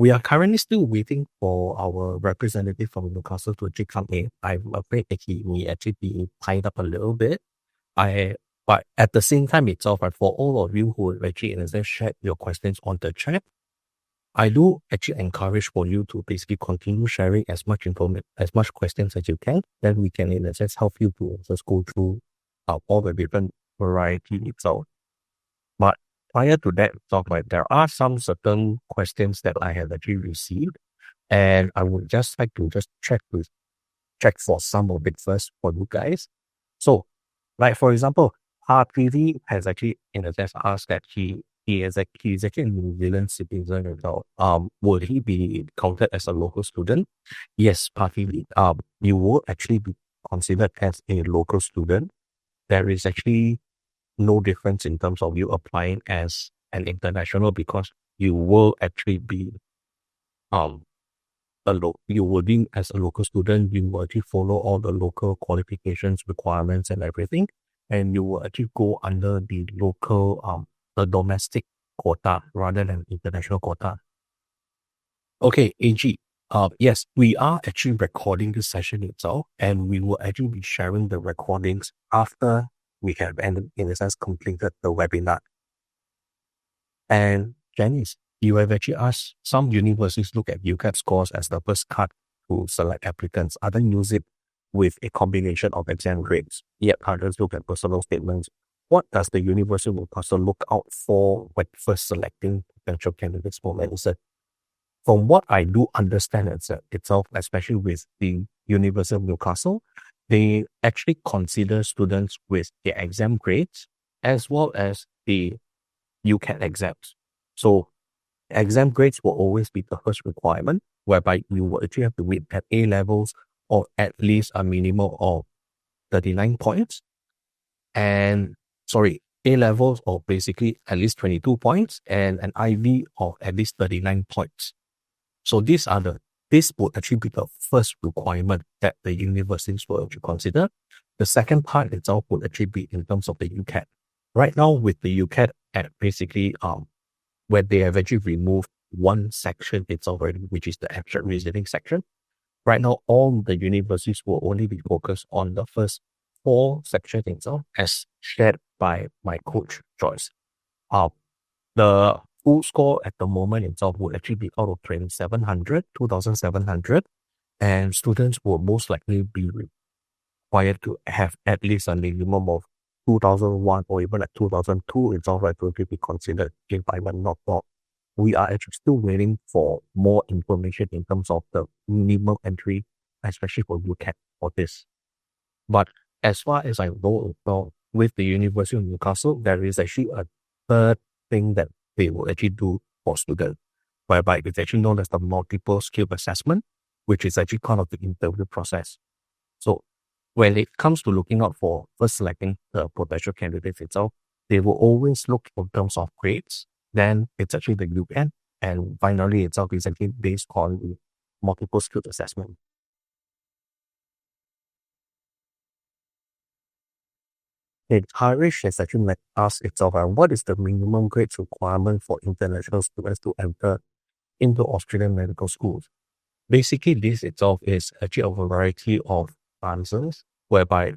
We are currently still waiting for our representative from Newcastle to actually come in. I'm afraid that he may actually be tied up a little bit. But at the same time itself, right, for all of you who have actually in a sense shared your questions on the chat, I do actually encourage for you to basically continue sharing as much information, as much questions as you can. Then we can in a sense help you to just go through all the different variety itself. But prior to that, right, there are some certain questions that I have actually received, and I would just like to just check for some of it first for you guys. So, like for example, PV has actually in a sense asked that he's actually a New Zealand citizen as well. Would he be counted as a local student? Yes, PV. You will actually be considered as a local student. There is actually no difference in terms of you applying as an international, because you will actually be you will be as a local student. You will actually follow all the local qualifications, requirements, and everything, and you will actually go under the local the domestic quota rather than international quota. Okay, AG. Yes, we are actually recording this session itself, and we will actually be sharing the recordings after we have, in a sense, completed the webinar. And Janice, you have actually asked some universities look at UCAT scores as the first cut to select applicants. Others use it with a combination of exam grades. Yet others look at personal statements. What does the University of Newcastle look out for when first selecting potential candidates for medicine? From what I do understand itself, especially with the University of Newcastle, they actually consider students with their exam grades as well as the UCAT exams. So exam grades will always be the first requirement, whereby you will actually have to wait at A-levels or at least a minimum of 39 points. And A-levels of basically at least 22 points and an IB of at least 39 points. So this would actually be the first requirement that the universities will actually consider. The second part itself would actually be in terms of the UCAT. Right now with the UCAT at basically where they have actually removed one section itself already, which is the abstract reasoning section. Right now, all the universities will only be focused on the first 4 sections itself, as shared by my coach Joyce. The full score at the moment itself would actually be out of 2,700, and students will most likely be required to have at least a minimum of 2001 or even like 2002 itself, right, to be considered if I were not wrong. We are actually still waiting for more information in terms of the minimum entry, especially for UCAT for this. But as far as I know, with the University of Newcastle, there is actually a third thing that they will actually do for students, whereby it's actually known as the multiple skill assessment, which is actually kind of the interview process. So when it comes to looking out for first selecting the potential candidates itself, they will always look in terms of grades. Then it's actually the UCAT, and finally itself is actually based on the multiple skill assessment. Harish has actually asked itself, what is the minimum grades requirement for international students to enter into Australian medical schools? Basically, this itself is actually a variety of answers, whereby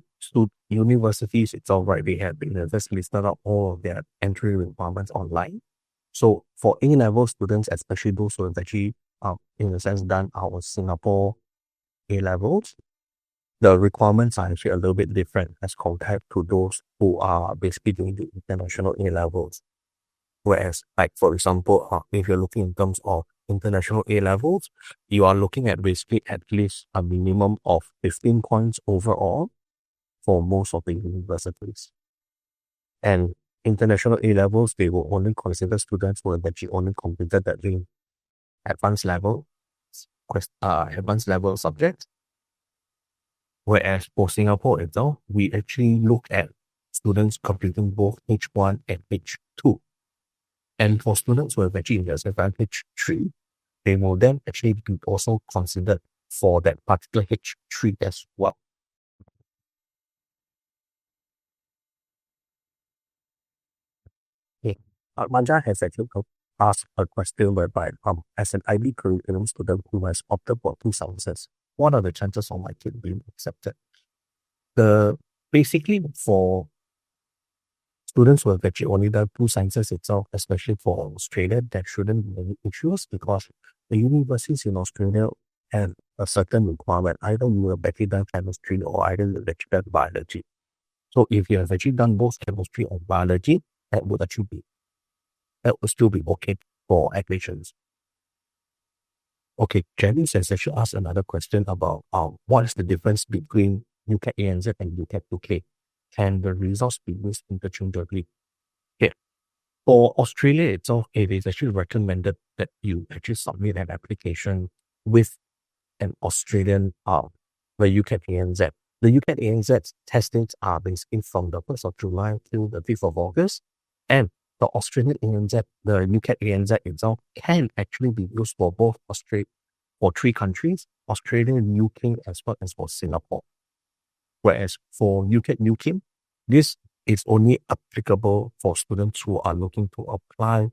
universities itself, right, they have been just listed out all of their entry requirements online. So for A-level students, especially those who have actually, in a sense, done our Singapore A-levels, the requirements are actually a little bit different as compared to those who are basically doing the international A-levels. Whereas, like for example, if you're looking in terms of international A-levels, you are looking at basically at least a minimum of 15 points overall for most of the universities. And international A-levels, they will only consider students who have actually only completed that in advanced level subjects. Whereas for Singapore itself, we actually look at students completing both H1 and H2. And for students who have actually in their H3, they will then actually be also considered for that particular H3 as well. Okay. Manja has actually ask a question whereby, as an IB curriculum student who has opted for 2 sciences, what are the chances of my kid being accepted? Basically for students who have actually only done 2 sciences itself, especially for Australia, there shouldn't be any issues because the universities in Australia have a certain requirement. Either you have actually done chemistry or either you have actually done biology. So if you have actually done both chemistry and biology, that would still be okay for admissions. Okay, Janice has actually asked another question about what is the difference between UCAT ANZ and UCAT UK? Can the results be used interchangeably? Okay. For Australia itself, it is actually recommended that you actually submit an application with an Australian the UCAT ANZ. The UCAT ANZ testings are basically from the 1st of July till the 5th of August. And the Australian ANZ, the UCAT ANZ itself can actually be used for both for 3 countries, Australia, UK, as well as for Singapore. Whereas for UCAT UK, this is only applicable for students who are looking to apply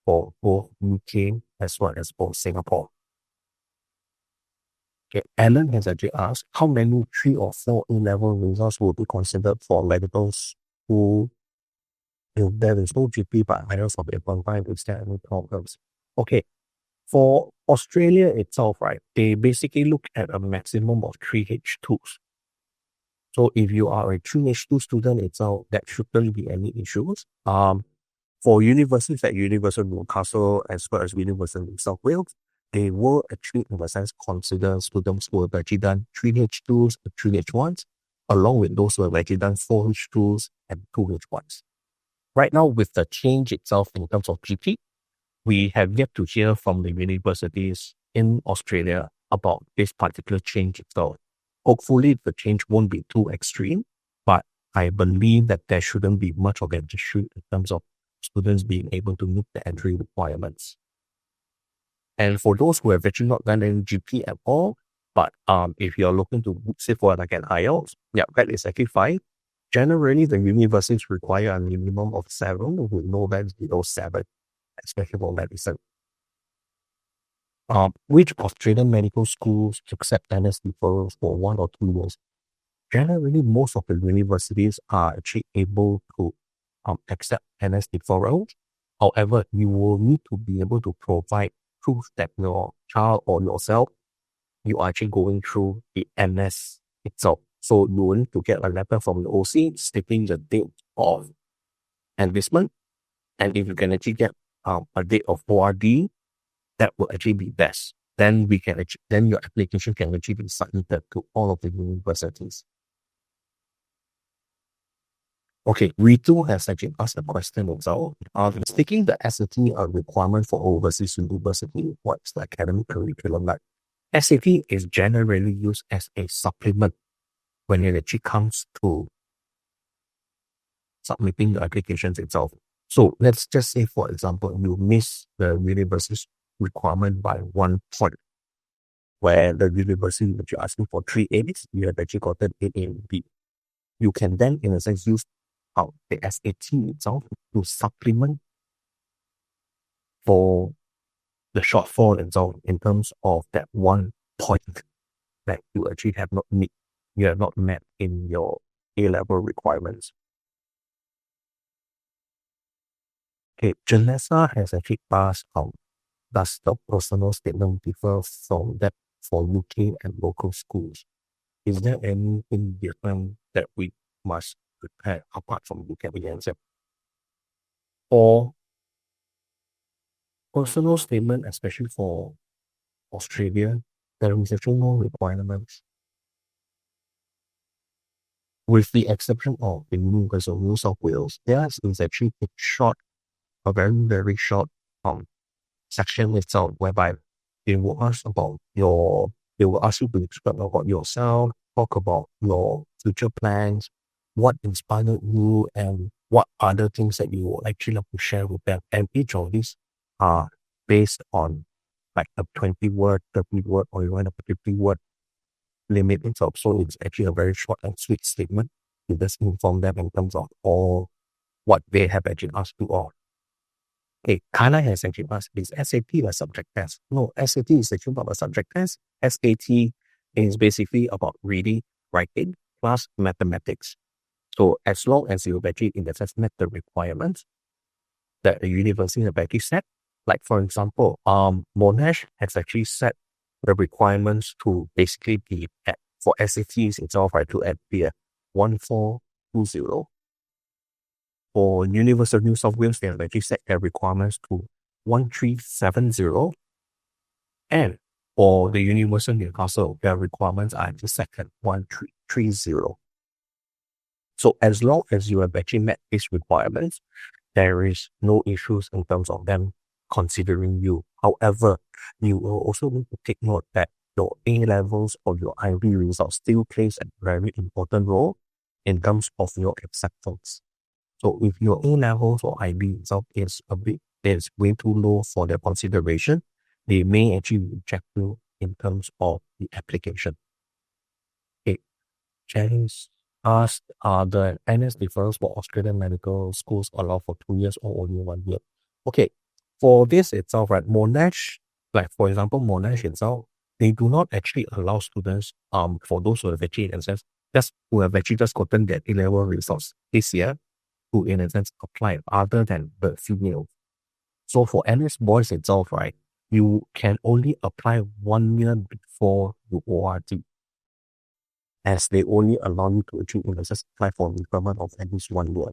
for both UK as well as for Singapore. Okay, Alan has actually asked, how many 3 or 4 A-level results will be considered for medical school if there is no GP but minus of 8.5? Is there any problems? Okay, for Australia itself, right, they basically look at a maximum of 3 H2s. So if you are a 3 H2 student itself, that shouldn't be any issues. For universities like University of Newcastle as well as University of New South Wales, they will actually, in a sense, consider students who have actually done 3 H2s and 3 H1s, along with those who have actually done 4 H2s and 2 H1s. Right now, with the change itself in terms of GP, we have yet to hear from the universities in Australia about this particular change itself. Hopefully, the change won't be too extreme, but I believe that there shouldn't be much of an issue in terms of students being able to meet the entry requirements. And for those who have actually not done any GP at all, but if you're looking to say for like an IELTS, yeah, that is actually fine. Generally, the universities require a minimum of 7 with no bands below 7, especially for medicine. Which Australian medical schools accept NS deferrals for 1 or 2 years? Generally, most of the universities are actually able to accept NS deferrals. However, you will need to be able to provide proof that your child or yourself, you are actually going through the NS itself. So you will need to get a letter from the OC stating the date of enlistment. And if you can actually get a date of ORD, that will actually be best. Then your application can actually be submitted to all of the universities. Okay, Ritu has actually asked a question also. Is taking the SAT a requirement for overseas university? What's the academic curriculum like? SAT is generally used as a supplement when it actually comes to submitting the applications itself. So let's just say, for example, you miss the university's requirement by 1 point, where the university that you're asking for 3 A's, you have actually gotten 8 A and B. You can then, in a sense, use the SAT itself to supplement for the shortfall itself in terms of that 1 point that you actually have not met in your A-level requirements. Okay, Janessa has actually asked, does the personal statement differ from that for UK and local schools? Is there anything different that we must prepare apart from UCAT ANZ? Or personal statement, especially for Australia, there is actually no requirements. With the exception of the University of New South Wales, there is actually a very, very short section itself whereby they will ask you to describe about yourself, talk about your future plans, what inspired you, and what other things that you would actually like to share with them. And each of these are based on like a 20-word, 30-word, or even a 50-word limit itself. So it's actually a very short and sweet statement. You just inform them in terms of all what they have actually asked you all. Okay, Kana has actually asked, is SAT a subject test? No, SAT is actually not a subject test. SAT is basically about reading, writing, plus mathematics. So as long as you actually, in the sense, met the requirements that the university have actually set, like for example, Monash has actually set the requirements to basically be at, for SATs itself, right, to be at 1420. For University of New South Wales, they have actually set their requirements to 1370. And for the University of Newcastle, their requirements are actually set at 1330. So as long as you have actually met these requirements, there is no issues in terms of them considering you. However, you will also need to take note that your A-levels or your IB results still plays a very important role in terms of your acceptance. So if your A-levels or IB result is way too low for their consideration, they may actually reject you in terms of the application. Okay, Janice asked, are the NS deferrals for Australian medical schools allowed for 2 years or only 1 year? Okay, for this itself, right, Monash, like for example, Monash itself, they do not actually allow students, for those who have actually, in a sense, who have actually just gotten their A-level results this year, to, in a sense, apply other than the female. So for NS boys itself, right, you can only apply 1 year before you ORT, as they only allow you to actually, in a sense, apply for deferment of at least 1 year.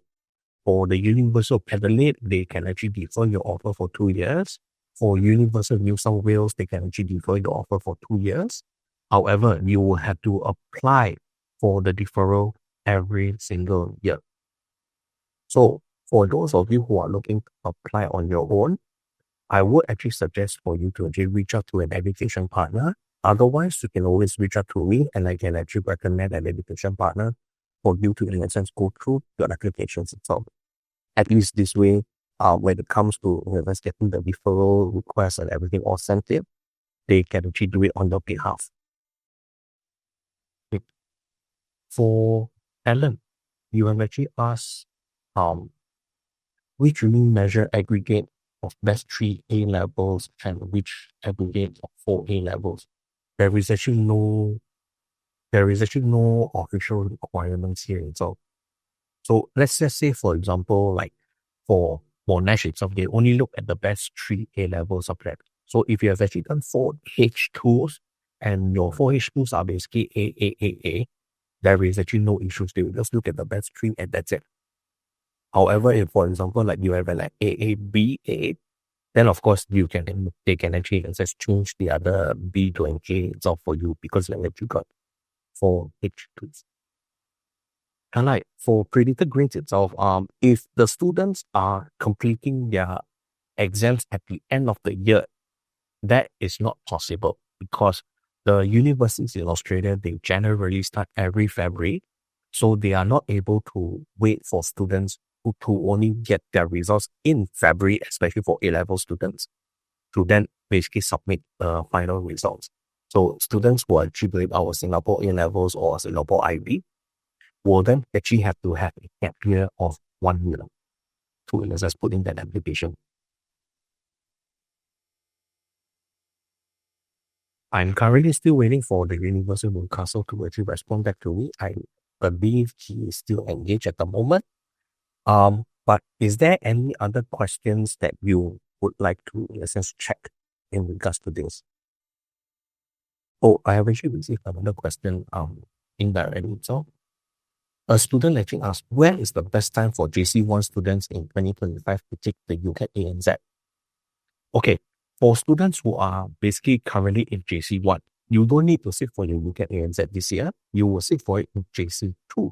For the University of Adelaide, they can actually defer your offer for 2 years. For University of New South Wales, they can actually defer your offer for 2 years. However, you will have to apply for the deferral every single year. So for those of you who are looking to apply on your own, I would actually suggest for you to actually reach out to an education partner. Otherwise, you can always reach out to me and I can actually recommend an education partner for you to, in a sense, go through your applications itself. At least this way, when it comes to getting the deferral request and everything all sent in, they can actually do it on your behalf. Okay. For Alan, you have actually asked which unique measure aggregate of best 3 A-levels and which aggregate of 4 A-levels. There is actually no official requirements here itself. So let's just say, for example, like for Monash itself, they only look at the best 3 A-level subjects. So if you have actually done 4 H2s and your 4 H2s are basically A, there is actually no issues. They will just look at the best 3 and that's it. However, if for example, like you have like AA, BA, then of course they can actually just change the other B to an A itself for you because like you got 4 H2s. And like for predicted grades itself, if the students are completing their exams at the end of the year, that is not possible because the universities in Australia, they generally start every February. So they are not able to wait for students to only get their results in February, especially for A-level students, to then basically submit the final results. So students who are achieving our Singapore A-levels or Singapore IB will then actually have to have a gap year of 1 year to just put in that application. I'm currently still waiting for the University of Newcastle to actually respond back to me. I believe he is still engaged at the moment. But is there any other questions that you would like to, in a sense, check in regards to this? Oh, I have actually received another question indirectly. So a student actually asked, where is the best time for JC1 students in 2025 to take the UCAT ANZ? Okay, for students who are basically currently in JC1, you don't need to sit for your UCAT ANZ this year. You will sit for it in JC2,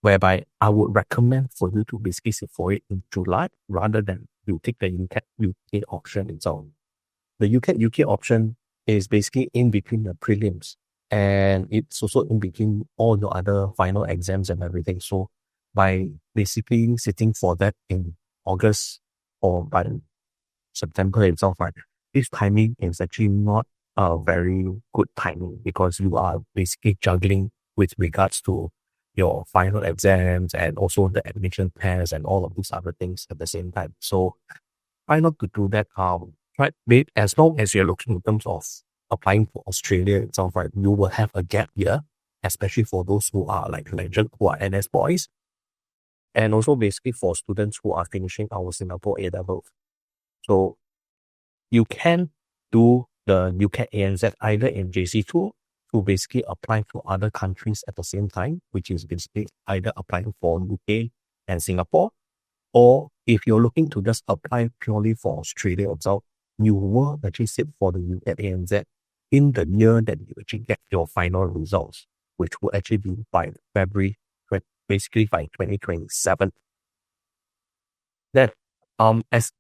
whereby I would recommend for you to basically sit for it in July rather than you take the UCAT UK option itself. The UCAT UK option is basically in between the prelims and it's also in between all your other final exams and everything. So by basically sitting for that in August or by September itself, right, this timing is actually not a very good timing because you are basically juggling with regards to your final exams and also the admission tests and all of these other things at the same time. So try not to do that. Right, as long as you're looking in terms of applying for Australia itself, right, you will have a gap year, especially for those who are like mentioned, who are NS boys, and also basically for students who are finishing our Singapore A-Level. So you can do the UCAT ANZ either in JC2 to basically apply to other countries at the same time, which is basically either applying for UK and Singapore, or if you're looking to just apply purely for Australia itself, you will actually sit for the UCAT ANZ in the year that you actually get your final results, which will actually be by February, basically by 2027. Then, as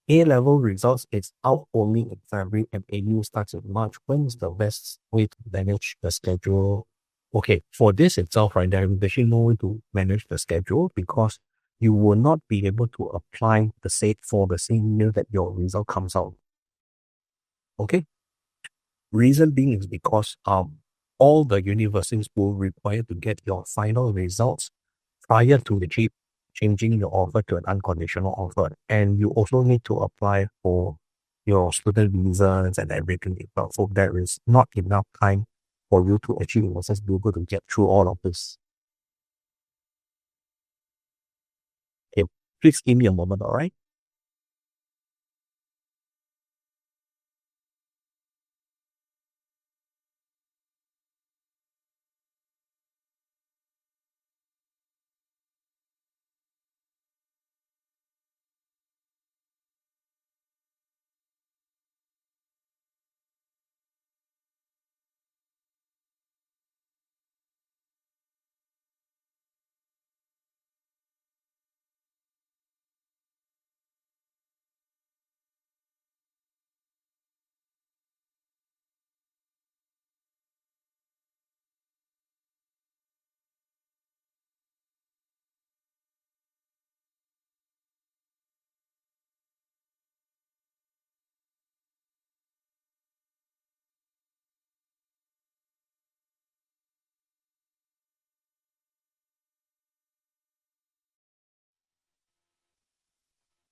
A-level results is out only in February and AU starts in March, when is the best way to manage the schedule? Okay, for this itself, right, there is actually no way to manage the schedule because you will not be able to apply for the same year that your result comes out. Okay? Reason being is because all the universities will require to get your final results prior to the changing your offer to an unconditional offer. And you also need to apply for your student visas and everything. So there is not enough time for you to actually be able to get through all of this. Okay, please give me a moment, all right?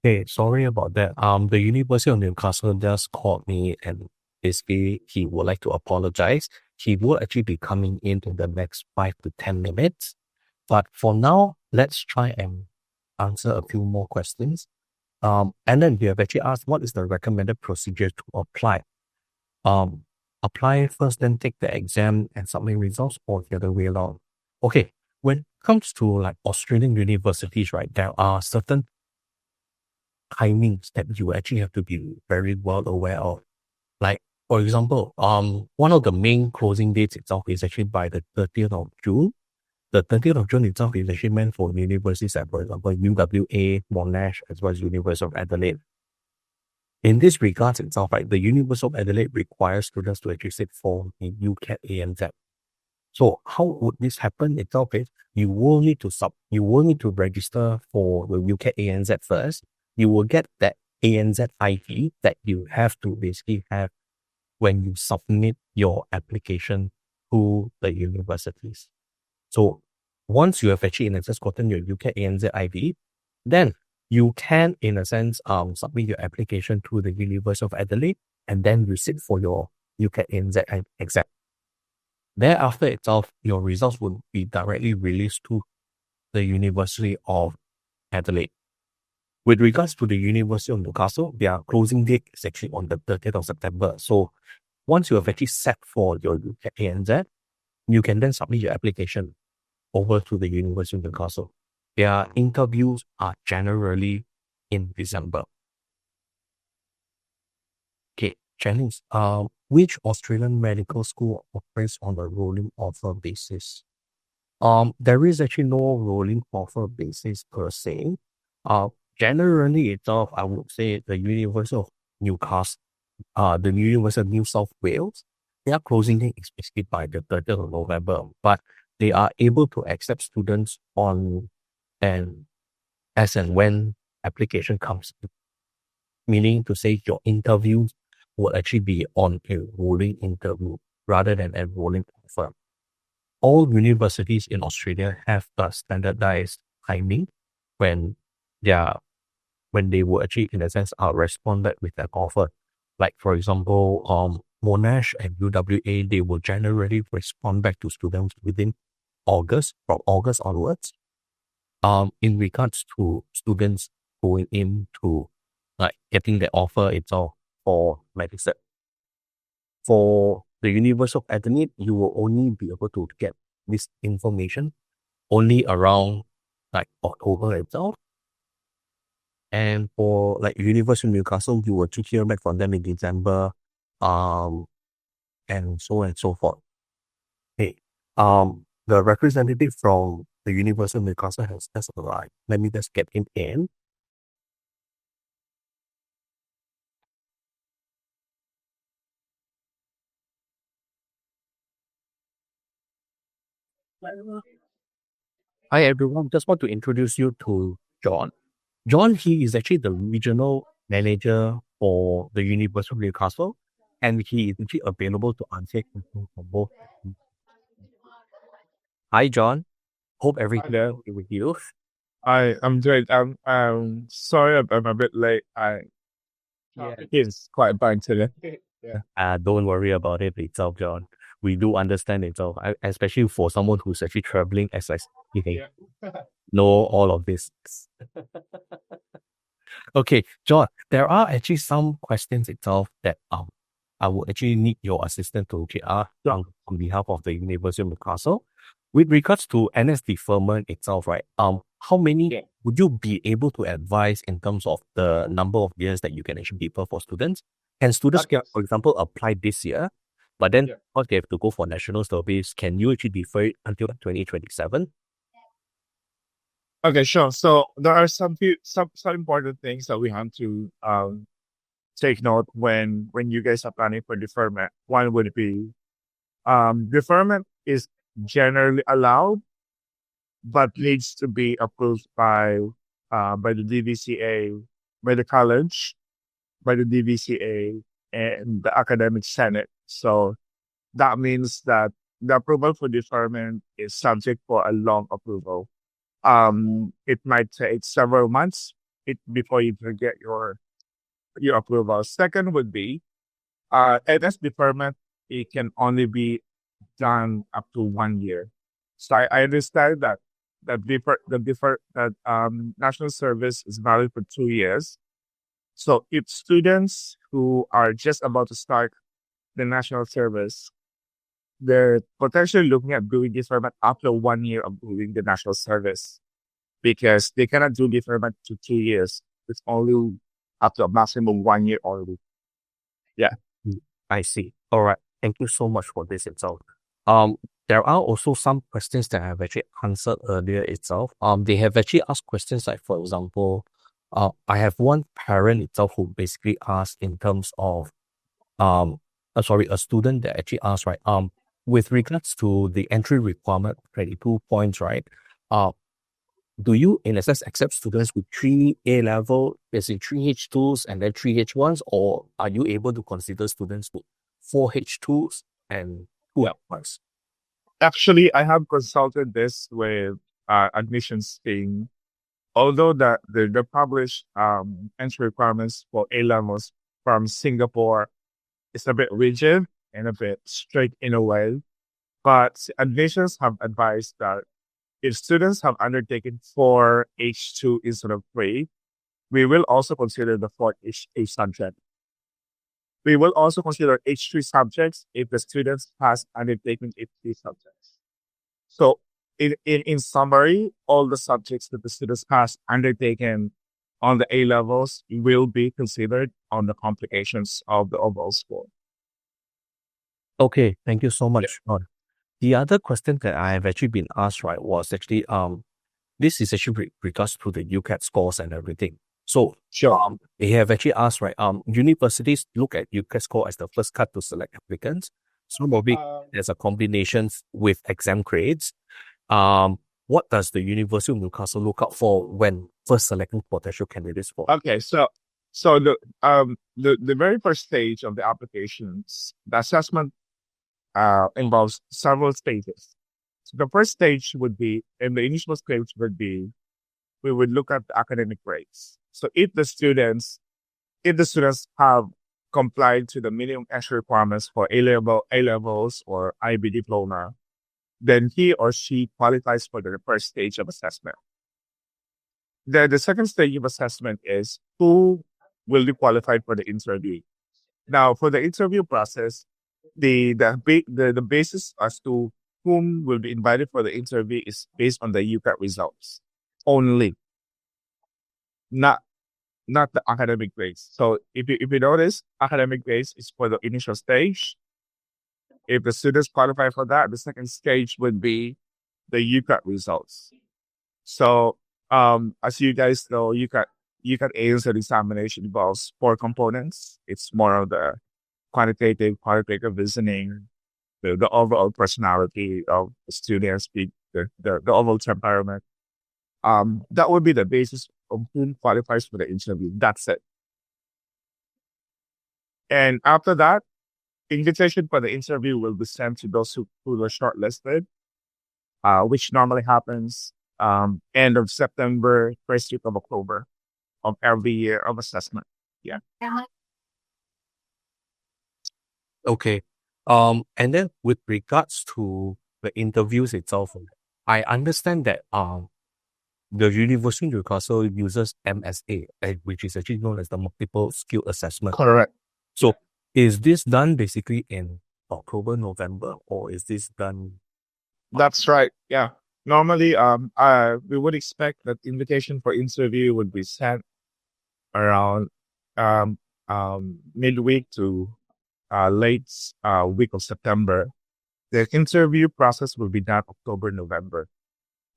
Okay, sorry about that. The University of Newcastle just called me and basically he would like to apologize. He will actually be coming in the next 5 to 10 minutes. But for now, let's try and answer a few more questions. And then you have actually asked what is the recommended procedure to apply. Apply first, then take the exam and submit results, or the other way around. Okay, when it comes to like Australian universities, right, there are certain timings that you actually have to be very well aware of. Like, for example, one of the main closing dates itself is actually by the 30th of June. The 30th of June itself is actually meant for universities like, for example, UWA, Monash, as well as University of Adelaide. In this regards itself, right, the University of Adelaide requires students to actually sit for the UCAT ANZ. So how would this happen itself is you will need to register for the UCAT ANZ first. You will get that ANZ ID that you have to basically have when you submit your application to the universities. So once you have actually in a sense gotten your UCAT ANZ ID, then you can in a sense submit your application to the University of Adelaide and then you sit for your UCAT ANZ exam. Thereafter itself, your results will be directly released to the University of Adelaide. With regards to the University of Newcastle, their closing date is actually on the 30th of September. So once you have actually set for your UCAT ANZ, you can then submit your application over to the University of Newcastle. Their interviews are generally in December. Okay, Janice, which Australian medical school operates on a rolling offer basis? There is actually no rolling offer basis per se. Generally itself, I would say the University of Newcastle, the University of New South Wales, their closing date is basically by the 30th of November, but they are able to accept students on and as and when application comes, meaning to say your interviews will actually be on a rolling interview rather than a rolling offer. all universities in Australia have a standardized timing when they will actually, in a sense, respond back with an offer. Like, for example, Monash and UWA, they will generally respond back to students within August, from August onwards. In regards to students going into like getting the offer itself for medicine. For the University of Adelaide, you will only be able to get this information only around like October itself. And for like University of Newcastle, you will hear back from them in December, and so on and so forth. Hey, the representative from the University of Newcastle has just arrived. Let me just get him in. Hi everyone, just want to introduce you to John. John, he is actually the regional manager for the University of Newcastle, and he is actually available to answer questions from both. Hi John, hope everything is okay with you. I'm doing. Sorry, I'm a bit late. It's quite bad today. Yeah. Don't worry about it itself, John. We do understand itself, especially for someone who's actually traveling as I know all of this. Okay, John, there are actually some questions itself that I will actually need your assistance to ask on behalf of the University of Newcastle. With regards to NS deferment itself, right? How many would you be able to advise in terms of the number of years that you can actually defer for students? And students can, for example, apply this year, but then because they have to go for national service, can you actually defer it until 2027? Okay, sure. So there are some important things that we have to take note when you guys are planning for deferment. One would be deferment is generally allowed, but needs to be approved by the DVCA, by the college, by the DVCA, and the academic senate. So that means that the approval for deferment is subject for a long approval. It might take several months before you can get your approval. Second would be NS deferment. It can only be done up to 1 year. So I understand that national service is valid for 2 years. So if students who are just about to start the national service, they're potentially looking at doing deferment after 1 year of doing the national service, because they cannot do deferment to 2 years. It's only up to a maximum 1 year only. Yeah. I see. All right. Thank you so much for this itself. There are also some questions that I have actually answered earlier itself. They have actually asked questions like, for example, I have one parent itself who basically asked in terms of, a student that actually asked, right, with regards to the entry requirement, 22 points, right, do you, in a sense, accept students with 3 A-Level, basically 3 H2s and then 3 H1s, or are you able to consider students with 4 H2s and 2 F1s? Actually, I have consulted this with admissions team. Although the published entry requirements for A-Levels from Singapore is a bit rigid and a bit strict in a way, but admissions have advised that if students have undertaken 4 H2 instead of 3, we will also consider the 4th H subject. We will also consider H3 subjects if the students has undertaken H3 subjects. So in summary, all the subjects that the students has undertaken on the A-Levels will be considered on the complications of the overall score. Okay, thank you so much. The other question that I have actually been asked, right, was actually this is actually regards to the UCAT scores and everything. So they have actually asked, right, universities look at UCAT score as the first cut to select applicants. Some of it there's a combination with exam grades. What does the University of Newcastle look out for when first selecting potential candidates for? Okay, so the very first stage of the applications, the assessment involves several stages. So the first stage would be, and the initial stage would be, we would look at the academic grades. So if the students have complied to the minimum entry requirements for A-levels or IB diploma, then he or she qualifies for the first stage of assessment. Then the second stage of assessment is who will be qualified for the interview. Now, for the interview process, the basis as to whom will be invited for the interview is based on the UCAT results only, not the academic grades. So if you notice, academic grades is for the initial stage. If the students qualify for that, the second stage would be the UCAT results. So as you guys know, UCAT ANZ examination involves 4 components. It's more of the quantitative reasoning, the overall personality of the students, the overall temperament. That would be the basis of whom qualifies for the interview. That's it. And after that, invitation for the interview will be sent to those who were shortlisted, which normally happens end of September, first week of October of every year of assessment. Yeah. Okay. And then with regards to the interviews itself, I understand that the University of Newcastle uses MSA, which is actually known as the Multiple Skill Assessment. Correct. So is this done basically in October, November, or is this done? That's right. Yeah. Normally, we would expect that invitation for interview would be sent around midweek to late week of September. The interview process will be done October, November.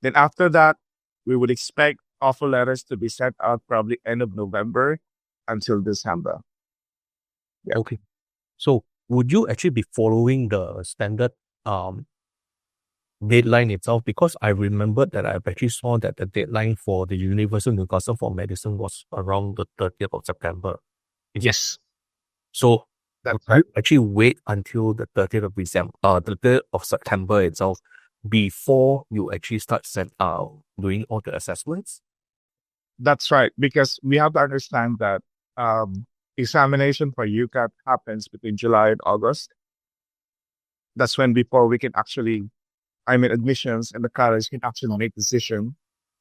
Then after that, we would expect offer letters to be sent out probably end of November until December. Yeah. Okay. So would you actually be following the standard deadline itself? Because I remembered that I've actually saw that the deadline for the University of Newcastle for medicine was around the 30th of September. Yes. So That's would you actually wait until the 30th of December, the 30th of September itself before you actually start doing all the assessments? That's right, because we have to understand that examination for UCAT happens between July and August. That's when before we can actually, admissions and the college can actually make decision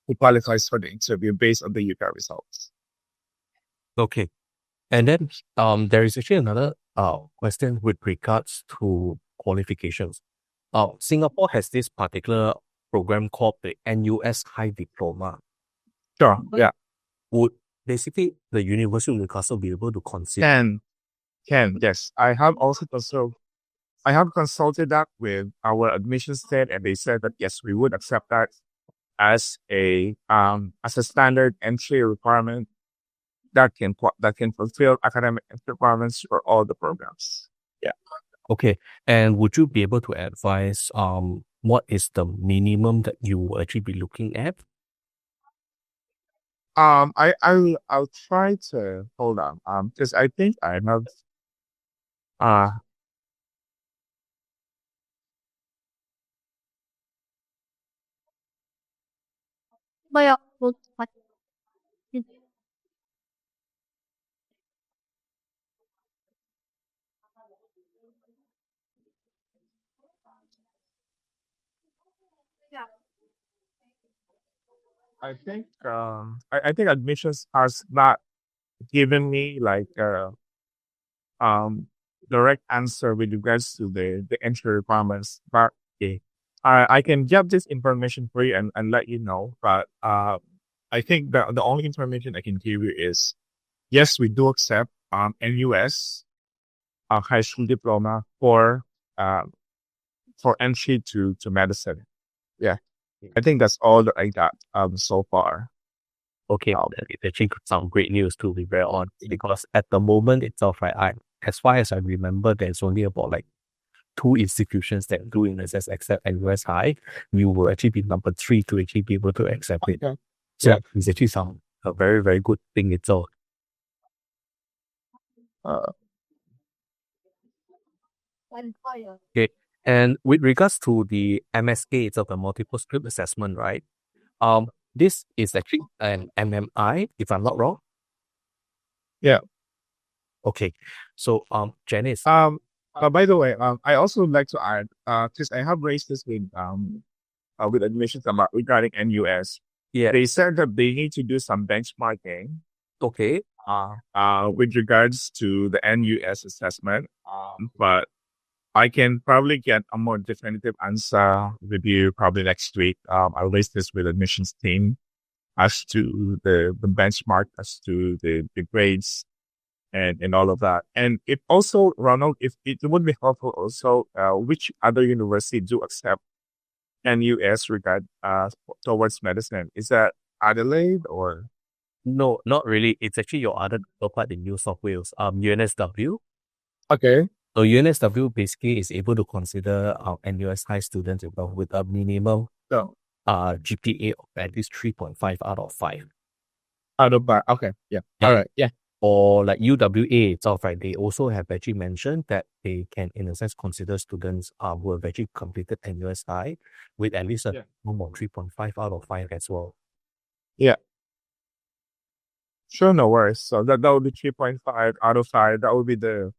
who qualifies for the interview based on the UCAT results. Okay. And then there is actually another question with regards to qualifications. Singapore has this particular program called the NUS High Diploma. Sure. Yeah. Would basically the University of Newcastle be able to consider? Can, yes. I have consulted that with our admissions team, and they said that yes, we would accept that as a standard entry requirement that can fulfill academic requirements for all the programs. Yeah. Okay. And would you be able to advise what is the minimum that you will actually be looking at? I'll try to hold on. Because I think I have I think I think admissions has not given me like direct answer with regards to the entry requirements, but I can get this information for you and let you know. But I think the only information I can give you is yes, we do accept NUS high school diploma for entry to medicine. Yeah. I think that's all that I got so far. Okay, it's actually some great news to be very honest, because at the moment itself, right, as far as I remember, there's only about like 2 institutions that do NSS accept NUS High. We will actually be number 3 to actually be able to accept it. So Yeah. it's actually a very, very good thing itself. Okay. And with regards to the MSA itself, a multiple script assessment, right? This is actually an MMI, if I'm not wrong. Yeah. Okay. So, Janice. By the way, I also would like to add, because I have raised this with admissions about regarding NUS. Yeah. They said that they need to do some benchmarking Okay. with regards to the NUS assessment. But I can probably get a more definitive answer with you probably next week. I'll raise this with admissions team as to the benchmark, as to the grades and all of that. And if also, Ronald, if it would be helpful also, which other university do accept NUS towards medicine? Is that Adelaide or? No, not really. It's actually your other part in New South Wales, UNSW. Okay. So UNSW basically is able to consider NUS high students with a minimum GPA of at least 3.5 out of 5. Out of 5. Okay. Yeah. All right. Yeah. Or like UWA itself, right? They also have actually mentioned that they can, in a sense, consider students who have actually completed NUS high with at least a minimum of 3.5 out of 5 as well. Yeah. Sure, no worries. So that would be 3.5 out of 5. That would be the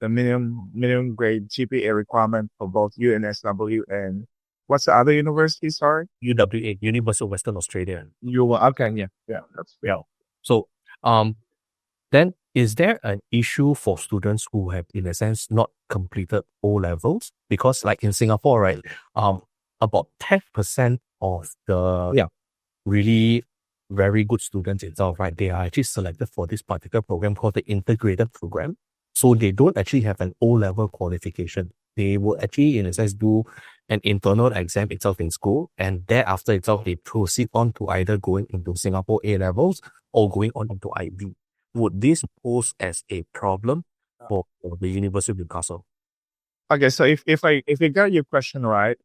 minimum grade GPA requirement for both UNSW and what's the other university? Sorry, UWA, University of Western Australia. Okay, yeah. So, then is there an issue for students who have, in a sense, not completed O levels? Because, like in Singapore, right, about 10% of the really very good students itself, right, they are actually selected for this particular program called the integrated program. So they don't actually have an O-level qualification. They will actually, in a sense, do an internal exam itself in school, and thereafter itself, they proceed on to either going into Singapore A-levels or going on into IB. Would this pose as a problem for the University of Newcastle? Okay, so if I got your question right,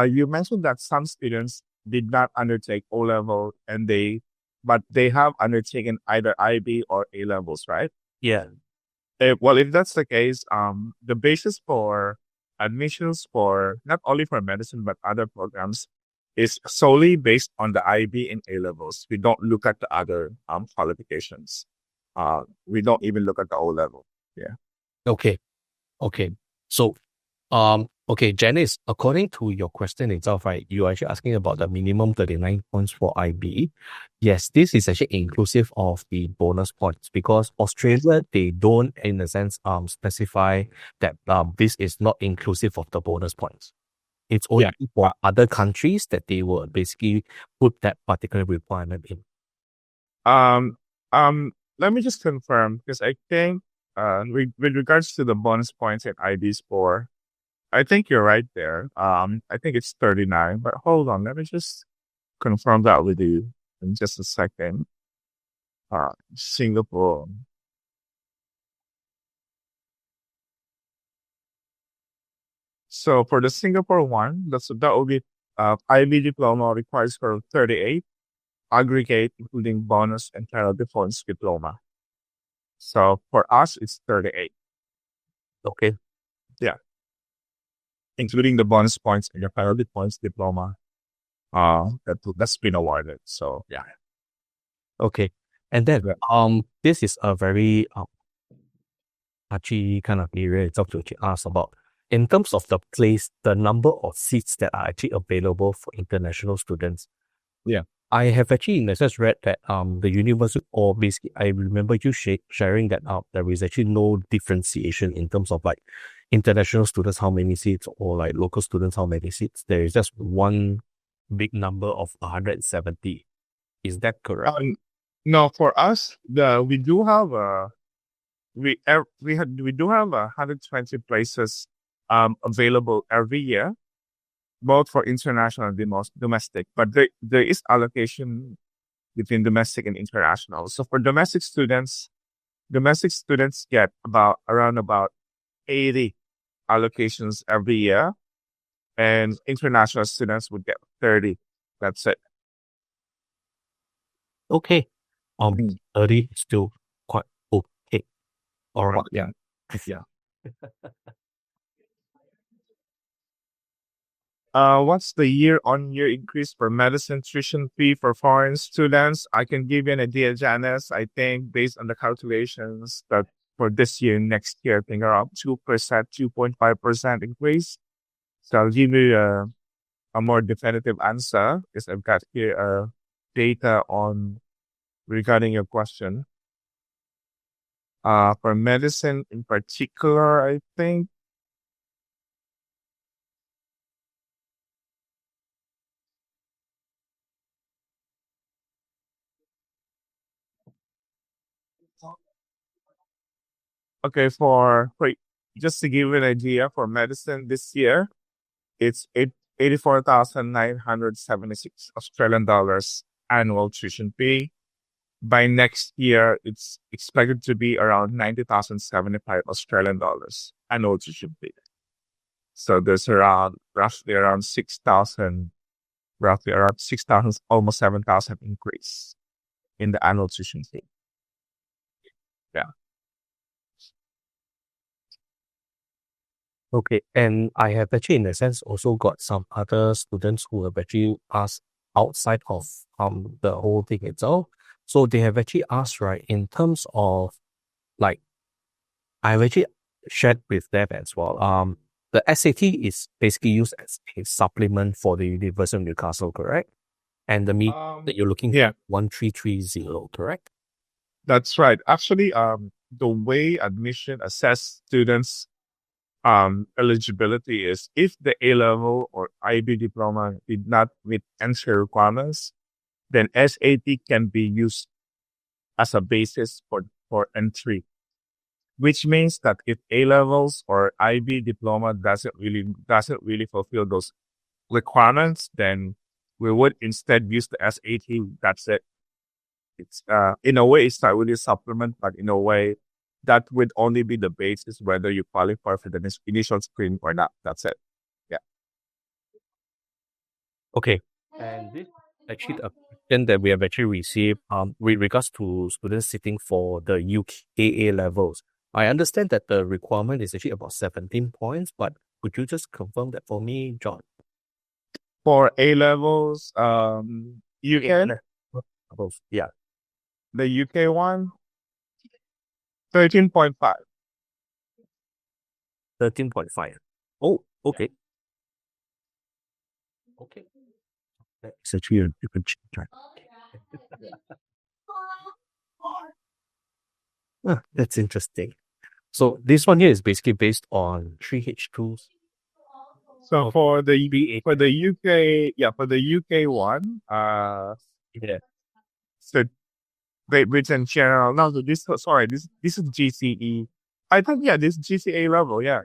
you mentioned that some students did not undertake O level but they have undertaken either IB or A levels, right? Yeah. If that's the case, the basis for admissions for not only for medicine but other programs is solely based on the IB and A levels. We don't look at the other qualifications. We don't even look at the O level. Yeah. Okay. So, okay, Janice, according to your question itself, right, you're actually asking about the minimum 39 points for IB. Yes, this is actually inclusive of the bonus points because Australia, they don't, in a sense, specify that this is not inclusive of the bonus points. It's only for other countries that they will basically put that particular requirement in. Let me just confirm because I think with regards to the bonus points at IB score, I think you're right there. I think it's 39, but hold on, let me just confirm that with you in just a second. Singapore. So for the Singapore one, that will be IB diploma requires for 38, aggregate including bonus and parallel difference diploma. So for us, it's 38. Okay. Yeah. Including the bonus points and your parallel difference diploma. That's been awarded. So yeah. Okay. And then this is a very touchy kind of area itself to ask about. In terms of the number of seats that are actually available for international students. Yeah. I have actually, in a sense, read that the university, or basically, I remember you sharing that there is actually no differentiation in terms of like international students, how many seats, or like local students, how many seats. There is just one big number of 170. Is that correct? No, for us, we do have we do have 120 places available every year, both for international and domestic. But there is allocation between domestic and international. So for domestic students get around 80 allocations every year, and international students would get 30. That's it. Okay. 30 is still quite okay. All right. Yeah. What's the year-on-year increase for medicine tuition fee for foreign students? I can give you an idea, Janice. I think based on the calculations that for this year, next year, I think around 2%, 2.5% increase. So I'll give you a more definitive answer because I've got here data on regarding your question. For medicine in particular, I think okay, for just to give you an idea, for medicine this year, it's 84,976 Australian dollars annual tuition fee. By next year, it's expected to be around 90,075 Australian dollars annual tuition fee. So there's roughly around 6,000, almost 7,000 increase in the annual tuition fee. Yeah. Okay, and I have actually, in a sense, also got some other students who have actually asked outside of the whole thing itself. So they have actually asked, right, in terms of like, I've actually shared with them as well. The SAT is basically used as a supplement for the University of Newcastle, correct? And the mean that you're looking yeah. for 1330, correct? That's right. Actually, the way admission assess students' eligibility is if the A-Level or IB diploma did not meet entry requirements, then SAT can be used as a basis for entry, which means that if A-Levels or IB diploma doesn't really fulfill those requirements, then we would instead use the SAT. That's it. It's in a way it's not really a supplement, but in a way that would only be the basis whether you qualify for the initial screen or not. That's it. Yeah. Okay. And this actually a question that we have actually received with regards to students sitting for the UK A-Levels. I understand that the requirement is actually about 17 points, but could you just confirm that for me, John? For A-Levels, you can yeah. The UK one, 13.5. 13.5. Oh, okay. Okay. That's actually a different change, right? That's interesting. So this one here is basically based on 3H2s. So for the UK, for the UK one, yeah. So Great Britain General. No, so this is GCE. I think this GCA level, yeah.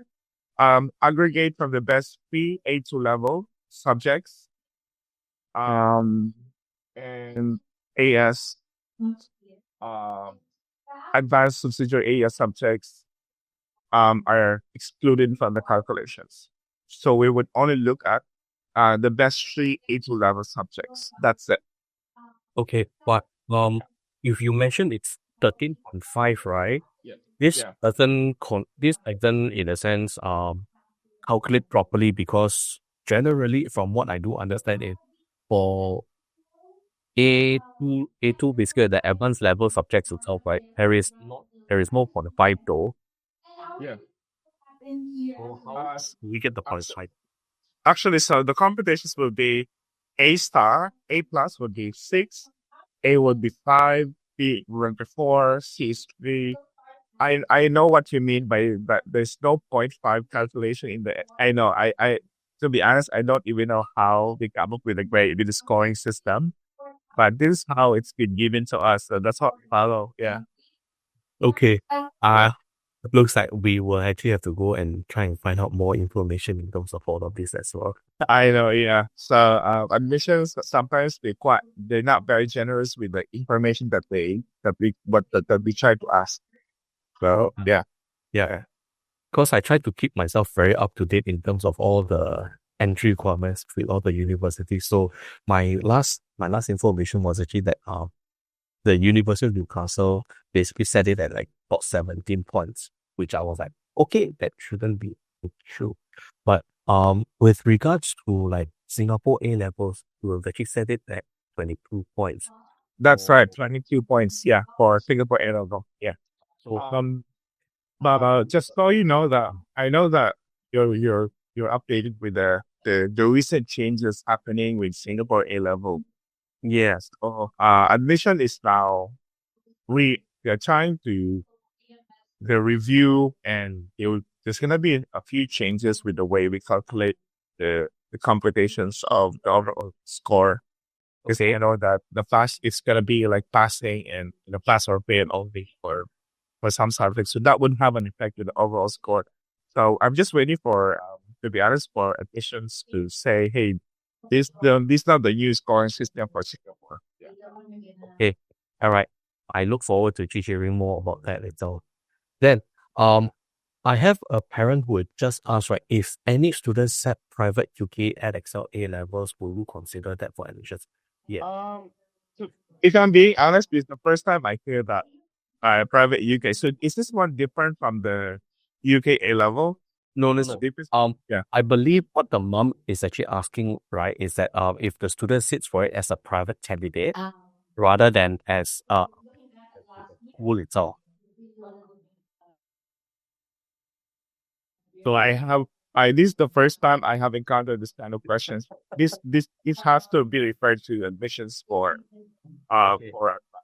Aggregate from the best three A2 level subjects. And AS advanced subsidiary AS subjects are excluded from the calculations. So we would only look at the best three A2 level subjects. That's it. Okay, but if you mentioned it's 13.5, right? Yeah. This doesn't in a sense calculate properly, because generally from what I do understand is for A2 basically the advanced level subjects itself, right? There is more 0.5 though. Yeah. So how we get the 0.5? Actually, so the competitions will be A star, A plus would be 6, A would be 5, B would be 4, C is 3. I know what you mean by that. There's no 0.5 calculation in the. I know. I to be honest, I don't even know how they come up with with the scoring system, but this is how it's been given to us. So that's what we follow. Yeah. Okay. It looks like we will actually have to go and try and find out more information in terms of all of this as well. I know, yeah. So admissions sometimes they're not very generous with the information that we try to ask. So yeah. Because I try to keep myself very up to date in terms of all the entry requirements with all the universities. So my last information was actually that the University of Newcastle basically set it at like about 17 points, which I was like, okay, that shouldn't be true. But With regards to like Singapore A-Levels, we've actually set it at 22 points. That's right, 22 points. Yeah, for Singapore A-Level. Yeah. So, But just so you know that I know that you're updated with the recent changes happening with Singapore A-Level. Yes. Oh, admission is now they're trying to the review, and there's gonna be a few changes with the way we calculate the computations of the overall score. Because okay. you know that the pass it's gonna be like passing and pass or fail only for some subjects, so that wouldn't have an effect with the overall score. So I'm just waiting for, to be honest, for admissions to say, hey, this not the new scoring system for Singapore. Yeah. Okay. All right. I look forward to hearing more about that later. Then, I have a parent who would just ask, right, if any students set private UK EdXL A-Levels, will you consider that for admissions? Yeah. So if I'm being honest, this is the first time I hear that private UK. So is this one different from the UK A-Level? No. Different? Yeah. I believe what the mom is actually asking, right, is that if the student sits for it as a private candidate rather than as school itself. So this is the first time I have encountered this kind of questions. This has to be referred to admissions for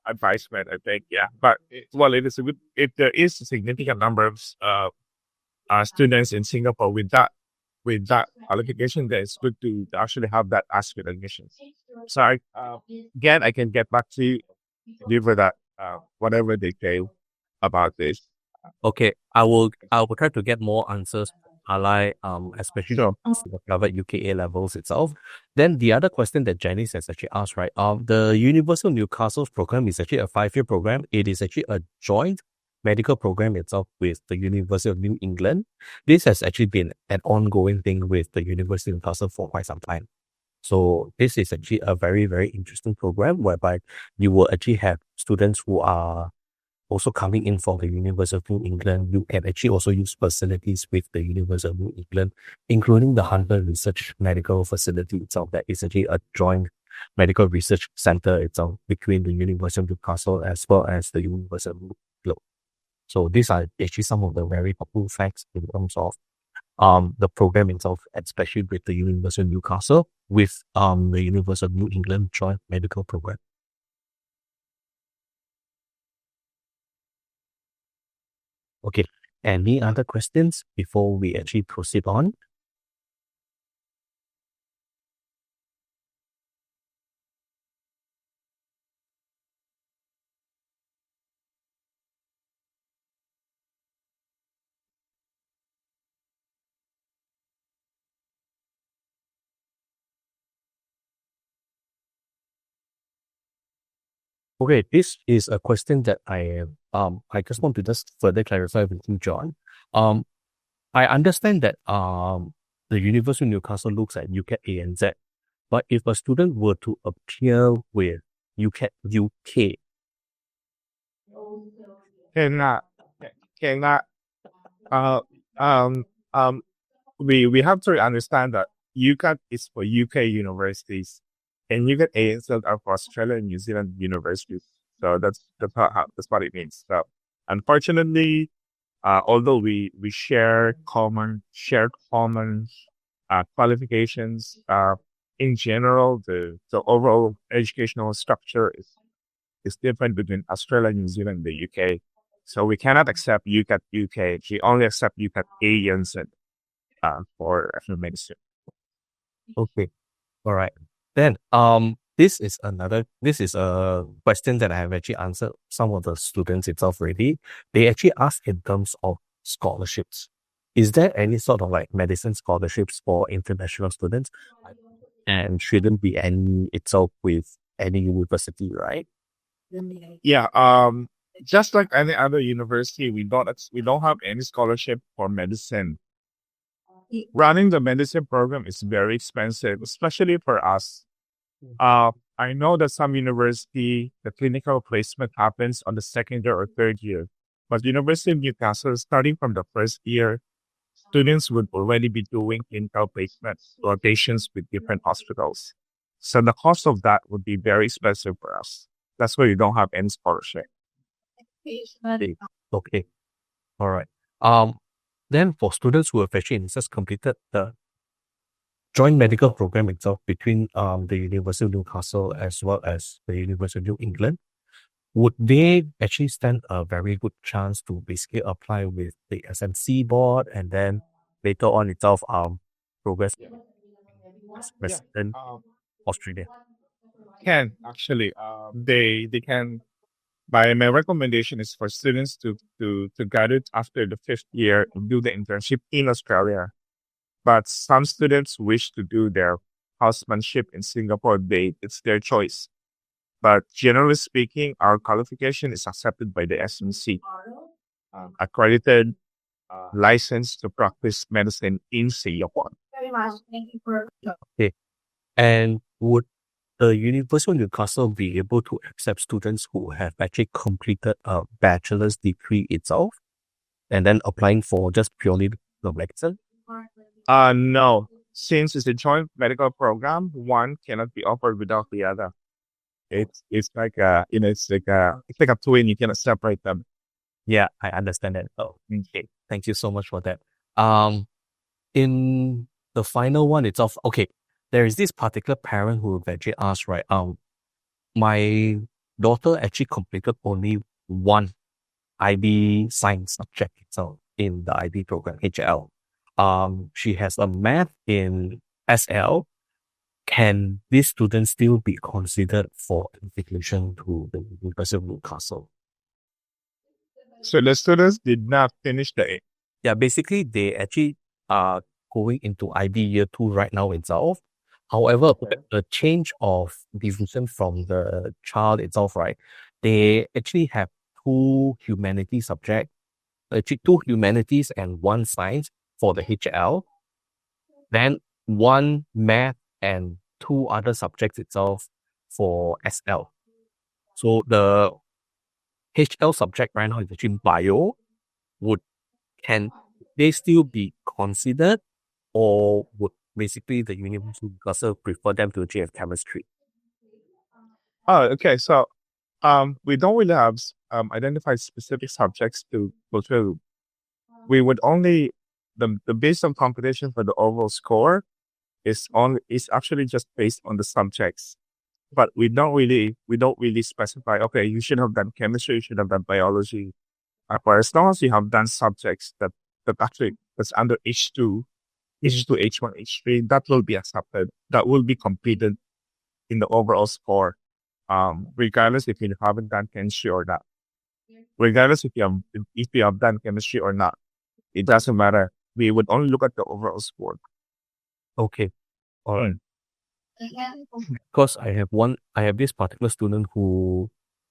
advisement, I think. Yeah. But it is a good, if there is a significant number of students in Singapore with that qualification, then it's good to actually have that aspect admissions. So again, I can get back to you, deliver that whatever detail about this. Okay, I will try to get more answers, especially Sure. the private UK A-Levels itself. Then the other question that Janice has actually asked, right? The University of Newcastle's program is actually a 5-year program. It is actually a joint medical program itself with the University of New England. This has actually been an ongoing thing with the University of Newcastle for quite some time. So this is actually a very, very interesting program whereby you will actually have students who are also coming in from the University of New England. You can actually also use facilities with the University of New England, including the Hunter Research Medical Facility itself, that is actually a joint medical research center itself between the University of Newcastle as well as the University of New England. So these are actually some of the very popular facts in terms of the program itself, especially with the University of Newcastle with the University of New England joint medical program. Okay. Any other questions before we actually proceed on? Okay, this is a question that I just want to just further clarify with you, John. I understand that the University of Newcastle looks at UCAT ANZ, but if a student were to appear with UCAT UK, Cannot cannot uh um um we have to understand that UCAT is for UK universities, and UCAT ANZ are for Australia and New Zealand universities. So that's what it means. So unfortunately, although we share common qualifications, in general, the overall educational structure is different between Australia, New Zealand, and the UK. So we cannot accept UCAT UK. We only accept UCAT ANZ for medicine. okay, all right. Then this is a question that I have actually answered some of the students itself already. They actually ask in terms of scholarships. Is there any sort of like medicine scholarships for international students? And shouldn't be any itself with any university, right? Yeah. Just like any other university, we don't have any scholarship for medicine. Running the medicine program is very expensive, especially for us. I know that some university, the clinical placement happens on the second year or third year, but University of Newcastle, starting from the first year, students would already be doing clinical placement rotations with different hospitals. So the cost of that would be very expensive for us. That's why you don't have any scholarship. Okay. All right. Then for students who have actually just completed the joint medical program itself between the University of Newcastle as well as the University of New England, would they actually stand a very good chance to basically apply with the SMC board and then later on itself progress as Yeah. Western Australia? Can actually they can. My recommendation is for students to graduate after the 5th year and do the internship in Australia. But some students wish to do their housemanship in Singapore. It's their choice. But generally speaking, our qualification is accepted by the SMC, accredited, licensed to practice medicine in Singapore. Okay. And would the University of Newcastle be able to accept students who have actually completed a bachelor's degree itself and then applying for just purely the medicine? No. Since it's a joint medical program, one cannot be offered without the other. It's like it's like a twin. You cannot separate them. Yeah, I understand that. Oh, okay. Thank you so much for that. In the final one itself, okay, there is this particular parent who actually asked, right? My daughter actually completed only one IB science subject itself in the IB program, HL. She has a math in SL. Can this student still be considered for application to the University of Newcastle? So the students did not finish the. Yeah, basically they actually are going into IB year 2 right now itself. However, the change of division from the child itself, right? They actually have two humanities subjects, actually 2 humanities and 1 science for the HL. Then 1 math and 2 other subjects itself for SL. So the HL subject right now is actually bio. Can they still be considered, or would basically the University of Newcastle prefer them to achieve chemistry? Oh, okay. So we don't really have identified specific subjects to go through. We would only the base of competition for the overall score is actually just based on the subjects. But we don't really specify, okay, you should have done chemistry, you should have done biology. For as long as you have done subjects that's under H2, H2, H1, H3, that will be accepted. That will be completed in the overall score. Regardless if you haven't done chemistry or not. Regardless if you have done chemistry or not. It doesn't matter. We would only look at the overall score. Okay. All right. Because I have this particular student who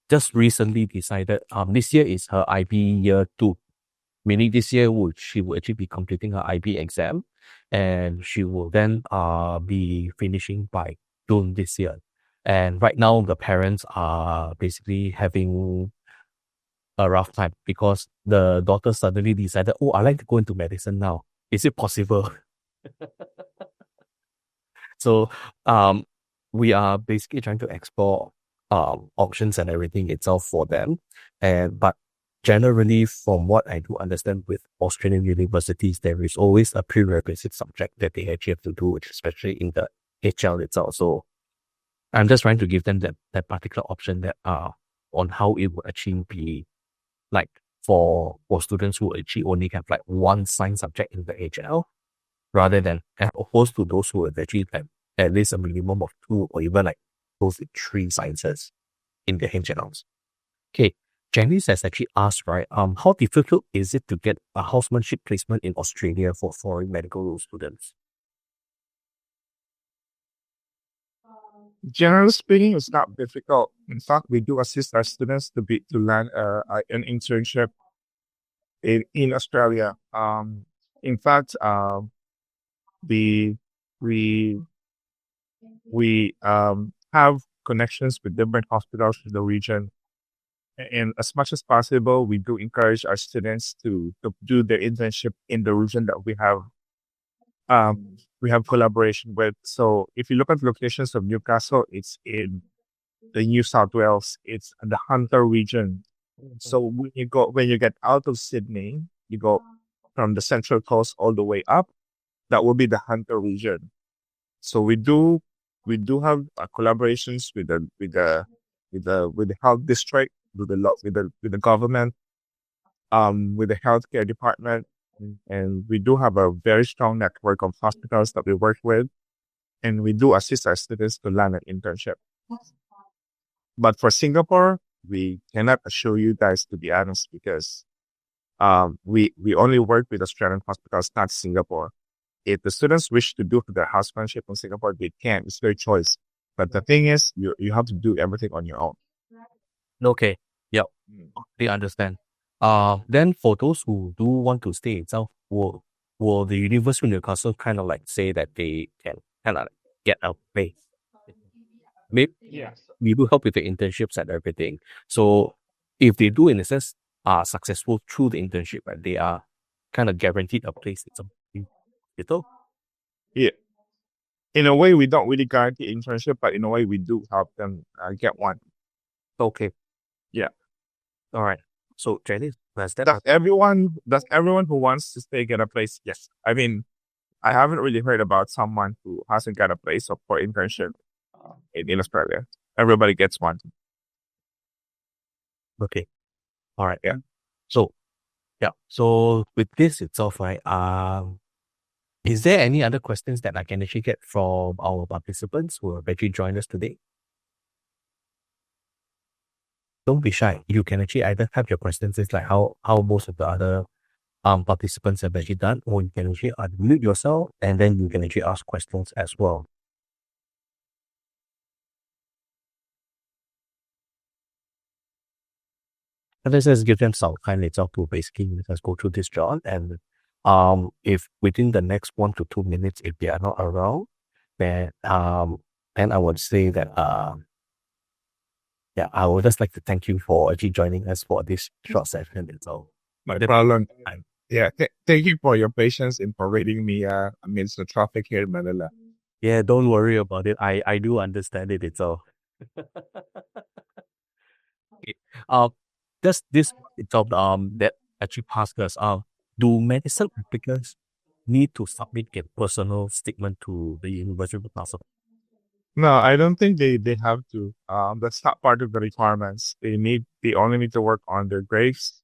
just recently decided this year is her IB year 2. Meaning this year she will actually be completing her IB exam and she will then be finishing by June this year. And right now the parents are basically having a rough time because the daughter suddenly decided, oh, I like to go into medicine now. Is it possible? So we are basically trying to explore options and everything itself for them. But generally, from what I do understand with Australian universities, there is always a prerequisite subject that they actually have to do, especially in the HL itself. So I'm just trying to give them that particular option that on how it would actually be like for students who actually only have like 1 science subject in the HL, rather than as opposed to those who have actually have at least a minimum of 2 or even like close to 3 sciences in their HLs. Okay, Janice has actually asked, right, how difficult is it to get a housemanship placement in Australia for foreign medical students? Generally speaking, it's not difficult. In fact, we do assist our students to land an internship in Australia. In fact, we have connections with different hospitals in the region, And as much as possible, we do encourage our students to do their internship in the region that we have collaboration with. So if you look at the locations of Newcastle, it's in the New South Wales, it's the Hunter region. So when you get out of Sydney, you go from the Central Coast all the way up, that will be the Hunter region. So we do have collaborations with the health district, with the government, with the healthcare department, and we do have a very strong network of hospitals that we work with, and we do assist our students to land an internship. But for Singapore, we cannot assure you guys, to be honest, because we only work with Australian hospitals, not Singapore. If the students wish to do their housemanship in Singapore, they can. It's their choice. But the thing is, you have to do everything on your own. Okay. Yep. They understand. Then for those who do want to stay itself, will the University of Newcastle kind of like say that they can kind of get a place? Maybe we do help with the internships and everything. So if they do, in a sense, are successful through the internship, and they are kind of guaranteed a place in some hospital. Yeah. In a way, we don't really guarantee internship, but in a way, we do help them get one. Okay. Yeah. All right. So, Janice, does everyone who wants to stay get a place? Yes. I mean, I haven't really heard about someone who hasn't got a place for internship in Australia. Everybody gets one. Okay. All right. Yeah. So, yeah. So with this itself, right? Is there any other questions that I can actually get from our participants who have actually joined us today? Don't be shy. You can actually either have your questions, it's like how most of the other participants have actually done, or you can actually unmute yourself and then you can actually ask questions as well. And let's just give them some time itself to basically let us go through this, John. And if within the next 1 to 2 minutes, if they are not around, then I would say that I would just like to thank you for actually joining us for this short session. So my problem. Yeah, thank you for your patience in parading me amidst the traffic here in Manila. Yeah, don't worry about it. I do understand it. It's all. Okay. Does this job that actually passed us do medicine applicants need to submit a personal statement to the University of Newcastle? No, I don't think they have to. That's not part of the requirements. They only need to work on their grades,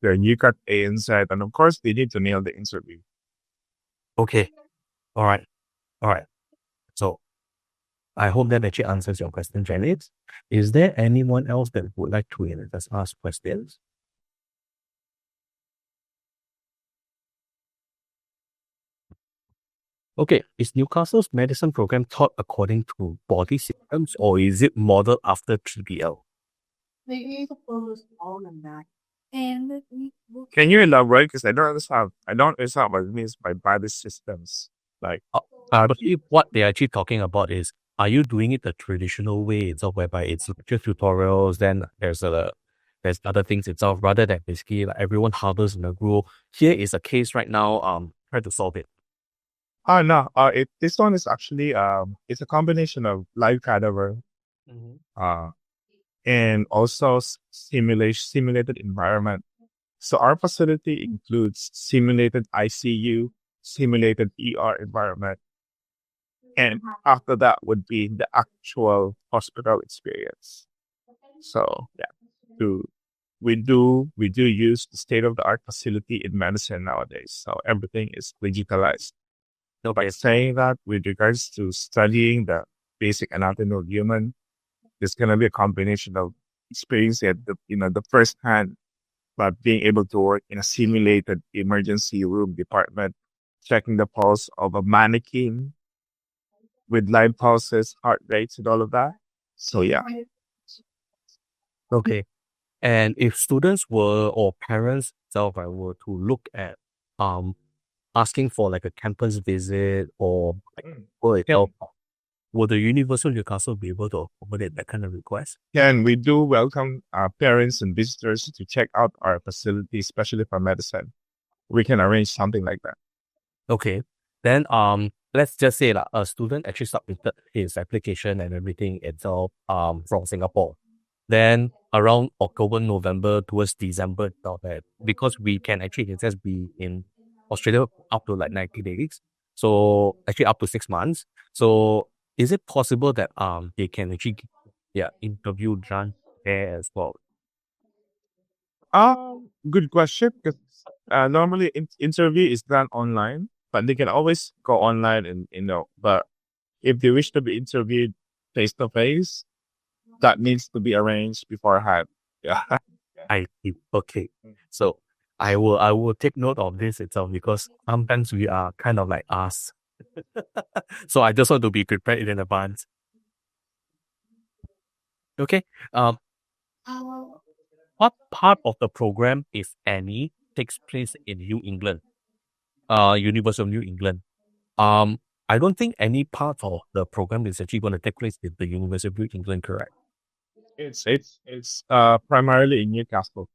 their UCAT ANZ, and of course they need to nail the interview. Okay. All right. So I hope that actually answers your question, Janet. Is there anyone else that would like to just ask questions? Okay, is Newcastle's medicine program taught according to body systems, or is it modeled after TBL? They follows all of that. And can you elaborate? Because I don't understand what it means by body systems. Like, but what they're actually talking about is, are you doing it the traditional way itself, whereby it's just tutorials, then there's other things itself, rather than basically like everyone harbors in a rule. Here is a case right now, try to solve it. No, this one is actually it's a combination of live cadaver, and also simulated environment. So our facility includes simulated ICU, simulated ER environment, and after that would be the actual hospital experience. So we do use the state-of-the-art facility in medicine nowadays. So everything is digitalized. So by saying that, with regards to studying the basic anatomy of human, there's going to be a combination of experience at the first hand, but being able to work in a simulated emergency room department, checking the pulse of a mannequin with live pulses, heart rates, and all of that. So yeah. Okay. And if students or parents themselves were to look at asking for like a campus visit or like Will the University of Newcastle be able to accommodate that kind of request? And we do welcome parents and visitors to check out our facility, especially for medicine. We can arrange something like that. Okay. Then let's just say a student actually submitted his application and everything itself from Singapore. Then around October, November, towards December, because we can actually just be in Australia up to like 90 days. So actually up to 6 months. So is it possible that they can actually interview done there as well? Good question, because normally interview is done online, but they can always go online and but if they wish to be interviewed face to face, that needs to be arranged beforehand. Yeah. I see. Okay. So I will take note of this itself, because sometimes we are kind of like asked. So I just want to be prepared in advance. Okay. What part of the program, if any, takes place in New England? University of New England. I don't think any part of the program is actually going to take place in the University of New England, correct? It's primarily in Newcastle.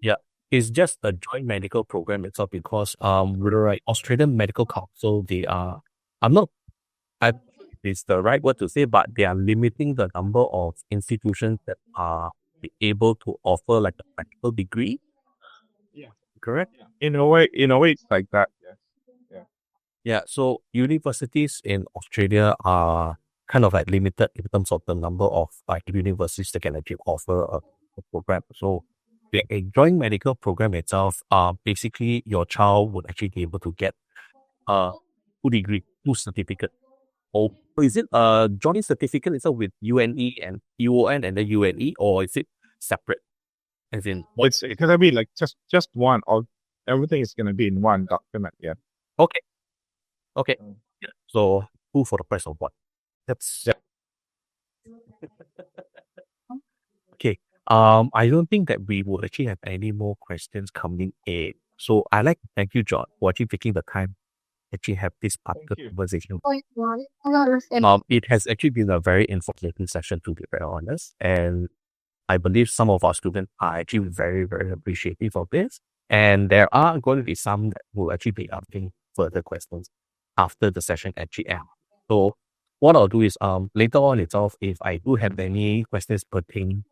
Yeah, it's just a joint medical program itself, because right, Australian Medical Council, they are, it's the right word to say, but they are limiting the number of institutions that are able to offer like a medical degree. Yeah. Correct? In a way, it's like that. Yes. Yeah, so universities in Australia are kind of like limited in terms of the number of like universities that can actually offer a program. So a joint medical program itself, basically your child would actually be able to get a 2 certificate. Or is it a joint certificate itself with UNE and UON and the UNE, or is it separate? As in, It's gonna be like just one, or everything is gonna be in one document. Yeah. okay. Yeah. So 2 for the price of 1. That's okay. I don't think that we will actually have any more questions coming in. So I'd like to thank you, John, for actually taking the time to actually have this particular you. conversation. It has actually been a very informative session, to be very honest. And I believe some of our students are actually very, very appreciative of this. And there are going to be some that will actually be asking further questions after the session actually ends. So what I'll do is later on itself, if I do have any questions pertaining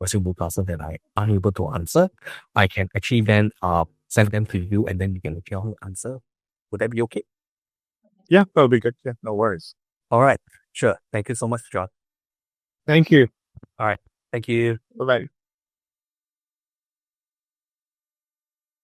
to Newcastle that I am unable to answer, I can actually then send them to you, and then you can actually answer. Would that be okay? Yeah, that'll be good. Yeah, no worries. All right. Sure. Thank you so much, John. Thank you. All right. Thank you. Bye-bye.